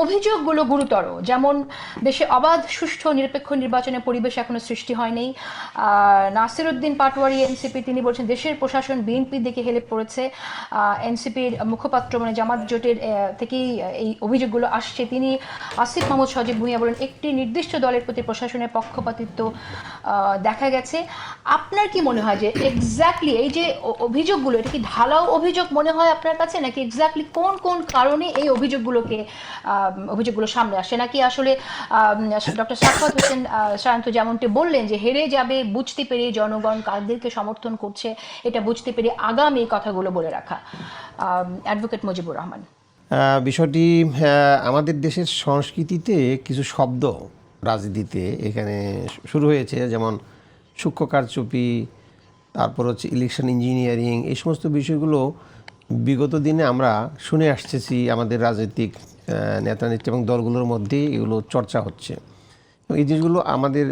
অভিযোগগুলো গুরুতর, যেমন দেশে অবাধ সুষ্ঠু নিরপেক্ষ নির্বাচনের পরিবেশ এখনো সৃষ্টি হয়নি। নাসিরউদ্দিন পাটোয়ারি এনসিপি তিনি বলছেন দেশের প্রশাসন বিএনপির দিকে হেলে পড়েছে। এনসিপির মুখপাত্র মানে জামাত জোটের থেকেই এই অভিযোগগুলো আসছে। তিনি আসিফ মাহমুদ সজীব ভুঁইয়া বলেন একটি নির্দিষ্ট দলের প্রতি প্রশাসনের পক্ষপাতিত্ব দেখা গেছে। আপনার কি মনে হয় যে এক্স্যাক্টলি এই যে অভিযোগগুলো, এটা কি ঢালাও অভিযোগ মনে হয় আপনার কাছে, নাকি এক্স্যাক্টলি কোন কোন কারণে এই অভিযোগগুলো সামনে আসে, নাকি আসলে ডক্টর সাখাওয়াত হোসেন সায়ন্ত যেমনটি বললেন যে হেরে যাবে বুঝতে পেরে জনগণ কাদেরকে সমর্থন করছে এটা বুঝতে পেরে আগাম এই কথাগুলো বলে রাখা? অ্যাডভোকেট মুজিবুর রহমান। বিষয়টি আমাদের দেশের সংস্কৃতিতে কিছু শব্দ রাজনীতিতে এখানে শুরু হয়েছে, যেমন সূক্ষ্ম কারচুপি, তারপর হচ্ছে ইলেকশন ইঞ্জিনিয়ারিং, এই সমস্ত বিষয়গুলো বিগত দিনে আমরা শুনে আসতেছি। আমাদের রাজনৈতিক নেতানেত্রী এবং দলগুলোর মধ্যে এগুলো চর্চা হচ্ছে। এই জিনিসগুলো আমাদের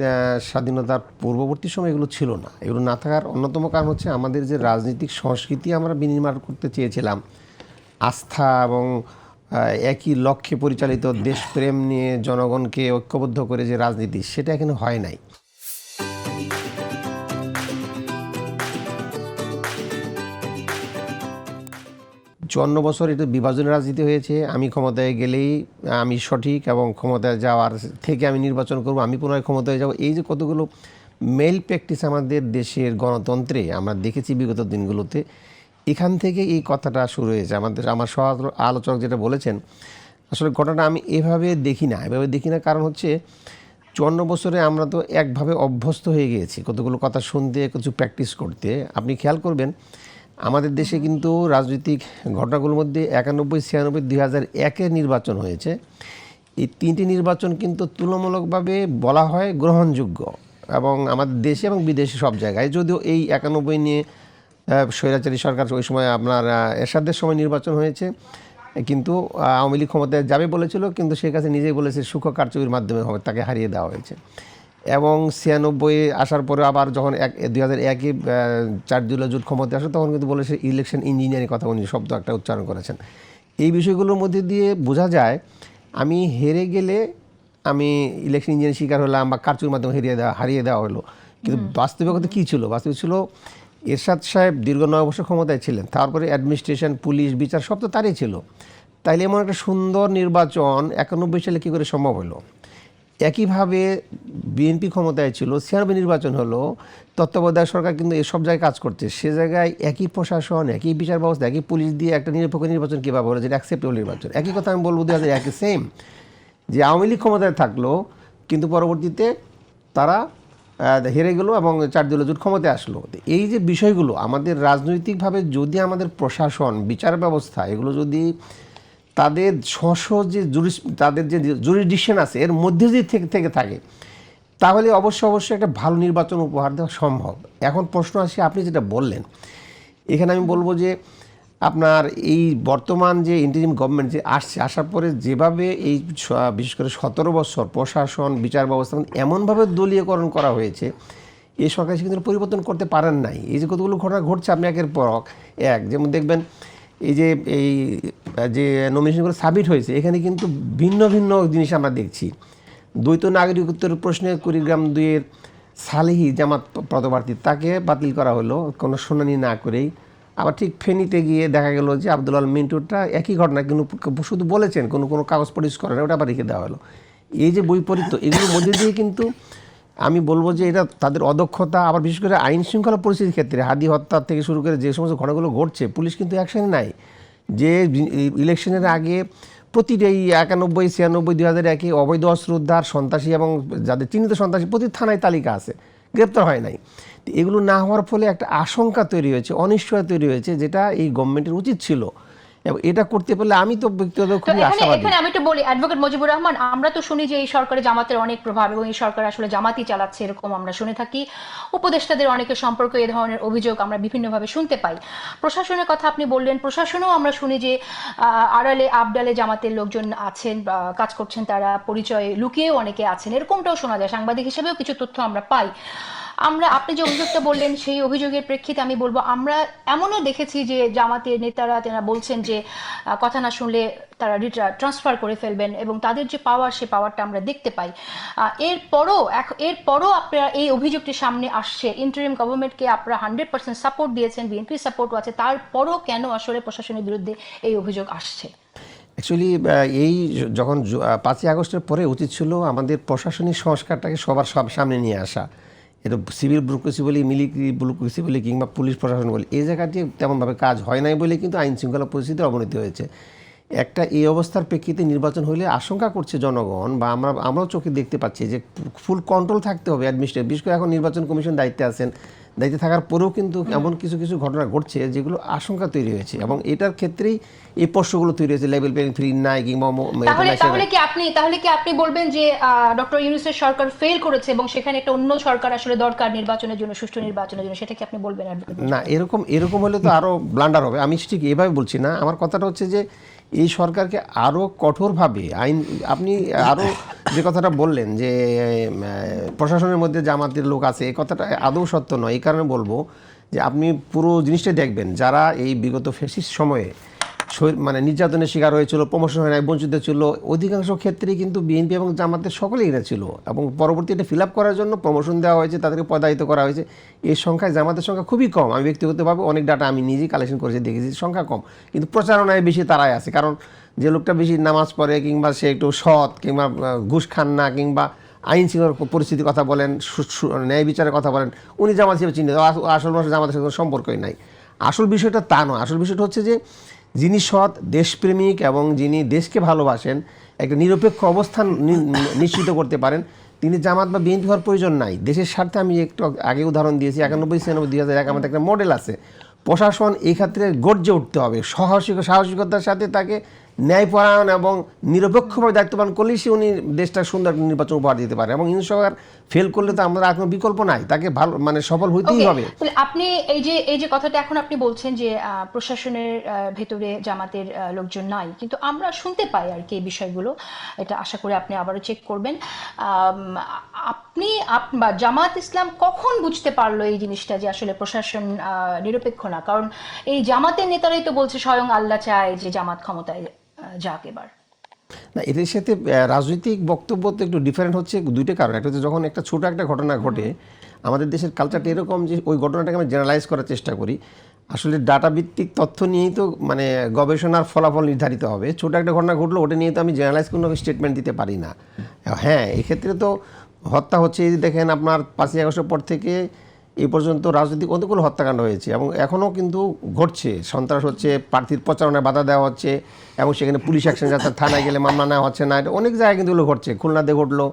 স্বাধীনতার পূর্ববর্তী সময় এগুলো ছিল না। এগুলো না থাকার অন্যতম কারণ হচ্ছে আমাদের যে রাজনৈতিক সংস্কৃতি আমরা বিনির্মাণ করতে চেয়েছিলাম, আস্থা এবং একই লক্ষ্যে পরিচালিত দেশপ্রেম নিয়ে জনগণকে ঐক্যবদ্ধ করে যে রাজনীতি, সেটা এখানে হয় নাই। চুয়ান্ন বছর এটা বিভাজনের রাজনীতি হয়েছে। আমি ক্ষমতায় গেলেই আমি সঠিক এবং ক্ষমতায় যাওয়ার থেকে আমি নির্বাচন করব, আমি পুনরায় ক্ষমতায় যাব, এই যে কতগুলো মেল প্র্যাকটিস আমাদের দেশের গণতন্ত্রে আমরা দেখেছি বিগত দিনগুলোতে, এখান থেকে এই কথাটা শুরু হয়েছে। আমার সহ আলোচক যেটা বলেছেন, আসলে ঘটনাটা আমি এভাবে দেখি না। কারণ হচ্ছে 54 বছরে আমরা তো একভাবে অভ্যস্ত হয়ে গিয়েছি কতগুলো কথা শুনতে, কিছু প্র্যাকটিস করতে। আপনি খেয়াল করবেন আমাদের দেশে কিন্তু রাজনৈতিক ঘটনাগুলোর মধ্যে 91, 96, 2001-এর নির্বাচন হয়েছে। এই তিনটি নির্বাচন কিন্তু তুলনামূলকভাবে বলা হয় গ্রহণযোগ্য, এবং আমাদের দেশে এবং বিদেশে সব জায়গায়। যদিও এই 91 নিয়ে স্বৈরাচারী সরকার, ওই সময় আপনার এরশাদের সময় নির্বাচন হয়েছে, কিন্তু আওয়ামী লীগ ক্ষমতায় যাবে বলেছিল, কিন্তু সে কাছে নিজেই বলেছে সূক্ষ্ম কারচুপির মাধ্যমে হবে, তাকে হারিয়ে দেওয়া হয়েছে। এবং 96 আসার পরে আবার যখন 2001-এ 4 দলীয় জোট ক্ষমতায় আসে, তখন কিন্তু বলেছে ইলেকশন ইঞ্জিনিয়ারিং কথা উনি শব্দ একটা উচ্চারণ করেছেন। এই বিষয়গুলোর মধ্যে দিয়ে বোঝা যায় আমি হেরে গেলে আমি ইলেকশন ইঞ্জিনিয়ারিং শিকার হলাম বা কারচুপির মাধ্যমে হারিয়ে দেওয়া হলো। কিন্তু বাস্তবিকতা কী ছিল? বাস্তবিক ছিল এরশাদ সাহেব দীর্ঘ 9 বছর ক্ষমতায় ছিলেন, তারপরে অ্যাডমিনিস্ট্রেশন, পুলিশ, বিচার সব তো তারই ছিল। তাইলে এমন একটা সুন্দর নির্বাচন 91 সালে কী করে সম্ভব হলো? একইভাবে বিএনপি ক্ষমতায় ছিল, 96 নির্বাচন হলো, তত্ত্বাবধায়ক সরকার কিন্তু এসব জায়গায় কাজ করছে। সে জায়গায় একই প্রশাসন, একই বিচার ব্যবস্থা, একই পুলিশ দিয়ে একটা নিরপেক্ষ নির্বাচন কীভাবে হলো, যেটা অ্যাকসেপ্টেবল নির্বাচন। একই কথা আমি বলবো 2001 সেম, যে আওয়ামী লীগ ক্ষমতায় থাকলো কিন্তু পরবর্তীতে তারা হেরে গেল এবং 4 দলীয় জোট ক্ষমতায় আসলো। এই যে বিষয়গুলো আমাদের রাজনৈতিকভাবে যদি আমাদের প্রশাসন, বিচার ব্যবস্থা এগুলো যদি তাদের তাদের যে জুরিসডিকশন আছে এর মধ্যে যদি থেকে থাকে, তাহলে অবশ্যই একটা ভালো নির্বাচন উপহার দেওয়া সম্ভব। এখন প্রশ্ন আসে, আপনি যেটা বললেন, এখানে আমি বলবো যে আপনার এই বর্তমান যে ইন্টারিম গভর্নমেন্ট যে আসার পরে যেভাবে এই বিশেষ করে 17 বছর প্রশাসন, বিচার ব্যবস্থা এমনভাবে দলীয়করণ করা হয়েছে, এই সরকার কিন্তু পরিবর্তন করতে পারেন নাই। এই যে কতগুলো ঘটনা ঘটছে আপনি একের পর এক, যেমন দেখবেন এই যে নমিনেশনগুলো সাবমিট হয়েছে, এখানে কিন্তু ভিন্ন ভিন্ন জিনিস আমরা দেখছি। দ্বৈত নাগরিকত্বের প্রশ্নে কুড়িগ্রাম 2-এর সালেহি জামাত পদপ্রার্থী, তাকে বাতিল করা হলো কোনো শুনানি না করেই। আবার ঠিক ফেনীতে গিয়ে দেখা গেল যে আব্দুল আল মিন্টুরটা একই ঘটনা, কিন্তু শুধু বলেছেন কোনো কাগজ পরিষ্কার করে না, ওটা আবার রেখে দেওয়া হলো। এই যে বৈপরীত্য, এগুলোর মধ্যে দিয়ে কিন্তু আমি বলবো যে এটা তাদের অদক্ষতা। আবার বিশেষ করে আইন শৃঙ্খলা পরিস্থিতির ক্ষেত্রে হাদি হত্যা থেকে শুরু করে যে সমস্ত ঘটনাগুলো ঘটছে, পুলিশ কিন্তু অ্যাকশনে নাই। যে ইলেকশনের আগে প্রতিটা 91, 96, 2001-এ অবৈধ অস্ত্র উদ্ধার, সন্ত্রাসী এবং যাদের চিহ্নিত সন্ত্রাসী প্রতি থানায় তালিকা আছে, গ্রেপ্তার হয় নাই। এগুলো না হওয়ার ফলে একটা আশঙ্কা তৈরি হয়েছে, অনিশ্চয়তা তৈরি হয়েছে, যেটা এই গভর্নমেন্টের উচিত ছিল। এবং এটা করতে পারলে আমি তো ব্যক্তিগত খুবই আশাবাদী। এখানে আমি একটু বলি অ্যাডভোকেট মুজিবুর রহমান, আমরা তো শুনি যে এই সরকারে জামাতের অনেক প্রভাব এবং এই সরকার আসলে জামাতই চালাচ্ছে, এরকম আমরা শুনে থাকি। উপদেষ্টাদের অনেকের সম্পর্কে এ ধরনের অভিযোগ আমরা বিভিন্নভাবে শুনতে পাই। প্রশাসনের কথা আপনি বললেন, প্রশাসনেও আমরা শুনি যে আড়ালে আবডালে জামাতের লোকজন আছেন, কাজ করছেন, তারা পরিচয় লুকিয়েও অনেকে আছেন, এরকমটাও শোনা যায়। সাংবাদিক হিসেবেও কিছু তথ্য আমরা পাই। আপনি যে অভিযোগটা বললেন সেই অভিযোগের প্রেক্ষিতে আমি বলবো আমরা এমনও দেখেছি যে জামাতের নেতারা তেনারা বলছেন যে কথা না শুনলে তারা ট্রান্সফার করে ফেলবেন এবং তাদের যে পাওয়ার সে পাওয়ারটা আমরা দেখতে পাই। এরপরও আপনারা এই অভিযোগটি সামনে আসছে, ইন্টারিম গভর্নমেন্টকে আপনারা 100% সাপোর্ট দিয়েছেন, বিএনপির সাপোর্টও আছে, তারপরও কেন আসলে প্রশাসনের বিরুদ্ধে এই অভিযোগ আসছে? অ্যাকচুয়ালি এই যখন 5ই আগস্টের পরে উচিত ছিল আমাদের প্রশাসনিক সংস্কারটাকে সবার সামনে নিয়ে আসা। এটা সিভিল ব্যুরোক্রেসি বলি, মিলিটারি ব্যুরোক্রেসি বলি, কিংবা পুলিশ প্রশাসন বলি, এই জায়গাটি তেমনভাবে কাজ হয় নাই বলে কিন্তু আইন শৃঙ্খলা পরিস্থিতির অবনতি হয়েছে। এই অবস্থার প্রেক্ষিতে নির্বাচন হলে আশঙ্কা করছে জনগণ, বা আমরাও চোখে দেখতে পাচ্ছি যে ফুল কন্ট্রোল থাকতে হবে অ্যাডমিনিস্ট্রেটিভ। বিশেষ করে এখন নির্বাচন কমিশন দায়িত্বে আছেন, দায়িত্বে থাকার পরেও কিন্তু এমন কিছু কিছু ঘটনা ঘটছে যেগুলো আশঙ্কা তৈরি হয়েছে, এবং এটার ক্ষেত্রেই এই প্রশ্নগুলো তৈরি হয়েছে, লেভেল প্লেইং ফিল্ড নাই কিংবা তাহলে কি আপনি বলবেন যে ডক্টর ইউনূসের সরকার ফেল করেছে এবং সেখানে একটা অন্য সরকার আসলে দরকার নির্বাচনের জন্য, সুষ্ঠু নির্বাচনের জন্য, সেটা কি আপনি বলবেন? না, এরকম হলে তো আরো ব্লান্ডার হবে। আমি ঠিক এভাবে বলছি না, আমার কথাটা হচ্ছে যে এই সরকারকে আরো কঠোরভাবে আপনি আরো যে কথাটা বললেন যে প্রশাসনের মধ্যে জামাতের লোক আছে, এই কথাটা আদৌ সত্য নয়। এই কারণে বলবো যে আপনি পুরো জিনিসটা দেখবেন, যারা এই বিগত ফ্যাসিস্ট সময়ে মানে নির্যাতনের শিকার হয়েছিল, প্রমোশন হয় নাই, বঞ্চিত ছিল, অধিকাংশ ক্ষেত্রেই কিন্তু বিএনপি এবং জামাতের সকলেই এরা ছিল, এবং পরবর্তী এটা ফিল আপ করার জন্য প্রমোশন দেওয়া হয়েছে, তাদেরকে পদায়িত করা হয়েছে। এই সংখ্যায় জামাতের সংখ্যা খুবই কম। আমি ব্যক্তিগতভাবে অনেক ডাটা আমি নিজেই কালেকশন করেছি, দেখেছি সংখ্যা কম, কিন্তু প্রচারণায় বেশি তারাই আছে। কারণ যে লোকটা বেশি নামাজ পড়ে, কিংবা সে একটু সৎ, কিংবা ঘুষ খান না, কিংবা আইন শৃঙ্খলা পরিস্থিতির কথা বলেন, ন্যায় বিচারের কথা বলেন, উনি জামাত হিসেবে চিহ্নিত। আসল মানুষ জামাতের সাথে কোনো সম্পর্কই নাই। আসল বিষয়টা তা নয়। আসল বিষয়টা হচ্ছে যে যিনি সৎ, দেশপ্রেমিক এবং যিনি দেশকে ভালোবাসেন, একটা নিরপেক্ষ অবস্থান নিশ্চিত করতে পারেন, তিনি জামাত বা বিএনপি হওয়ার প্রয়োজন নাই। দেশের স্বার্থে আমি একটু আগে উদাহরণ দিয়েছি, 91, 96, 2001 আমাদের একটা মডেল আছে। প্রশাসন এই ক্ষেত্রে গর্জে উঠতে হবে, সাহসিকতার সাথে তাকে ন্যায়পরায়ণ এবং নিরপেক্ষভাবে দায়িত্ব পালন করলেই উনি দেশটা সুন্দর নির্বাচন উপহার দিতে পারে। এবং ইউনূস সরকার ফেল করলে তো আমরা আর কোনো বিকল্প নাই, তাকে ভালো মানে সফল হইতেই হবে। আপনি এই যে কথাটা এখন আপনি বলছেন যে প্রশাসনের ভেতরে জামাতের লোকজন নাই, কিন্তু আমরা শুনতে পাই আর কি এই বিষয়গুলো। এটা আশা করি আপনি আবারও চেক করবেন। বা জামাত ইসলাম কখন বুঝতে পারলো এই জিনিসটা যে আসলে প্রশাসন নিরপেক্ষ না? কারণ এই জামাতের নেতারাই তো বলছে স্বয়ং আল্লাহ চায় যে জামাত ক্ষমতায় যাক এবার। না, এদের সাথে রাজনৈতিক বক্তব্য তো একটু ডিফারেন্ট হচ্ছে দুইটা কারণ। একটা হচ্ছে যখন একটা ছোট একটা ঘটনা ঘটে, আমাদের দেশের কালচারটা এরকম যে ওই ঘটনাটাকে আমরা জেনারেলাইজ করার চেষ্টা করি। আসলে ডাটা ভিত্তিক তথ্য নিয়েই তো মানে গবেষণার ফলাফল নির্ধারিত হবে। ছোট একটা ঘটনা ঘটলো, ওটা নিয়ে তো আমি জেনারেলাইজ কোনো স্টেটমেন্ট দিতে পারি না। হ্যাঁ, এক্ষেত্রে তো হত্যা হচ্ছে, এই দেখেন আপনার 5ই আগস্টের পর থেকে এই পর্যন্ত রাজনৈতিক অনেকগুলো হত্যাকাণ্ড হয়েছে, এবং এখনও কিন্তু ঘটছে। সন্ত্রাস হচ্ছে, প্রার্থীর প্রচারণায় বাধা দেওয়া হচ্ছে, এবং সেখানে পুলিশ অ্যাকশন যাচ্ছে, থানায় গেলে মামলা নেওয়া হচ্ছে না। এটা অনেক জায়গায় কিন্তু এগুলো ঘটছে। খুলনাতে ঘটলো,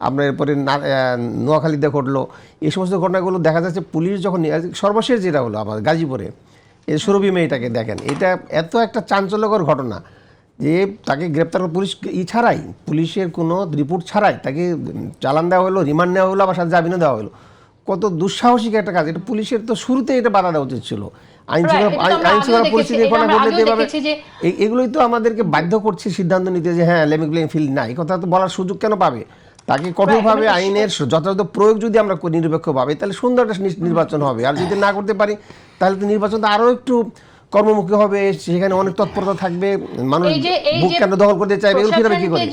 আপনার এরপরে নোয়াখালীতে ঘটলো। এই সমস্ত ঘটনাগুলো দেখা যাচ্ছে পুলিশ যখন সর্বশেষ যেটা হলো আমাদের গাজীপুরে, এই সুরভি মেয়েটাকে দেখেন, এটা এত একটা চাঞ্চল্যকর ঘটনা যে তাকে গ্রেপ্তার পুলিশ ছাড়াই, পুলিশের কোনো রিপোর্ট ছাড়াই তাকে চালান দেওয়া হলো, রিমান্ড নেওয়া হলো, আবার সাথে জামিনও দেওয়া হলো। কত দুঃসাহসিক একটা কাজ! এটা পুলিশের তো শুরুতে এটা বাধা দেওয়া উচিত ছিল। আইন শৃঙ্খলা পরিস্থিতির ঘটনা ঘটলে এগুলোই তো আমাদেরকে বাধ্য করছে সিদ্ধান্ত নিতে যে হ্যাঁ, লেভেল প্লেইং ফিল্ড নাই। এই কথা তো বলার সুযোগ কেন পাবে? তাকে কঠোরভাবে আইনের যথাযথ প্রয়োগ যদি আমরা নিরপেক্ষভাবে, তাহলে সুন্দর একটা নির্বাচন হবে। আর যদি না করতে পারি, তাহলে তো নির্বাচনটা আরও একটু কর্মমুখী হবে, সেখানে অনেক তৎপরতা থাকবে, মানুষ বুক কেন দখল করতে চাইবে, এগুলো কীভাবে কী করে।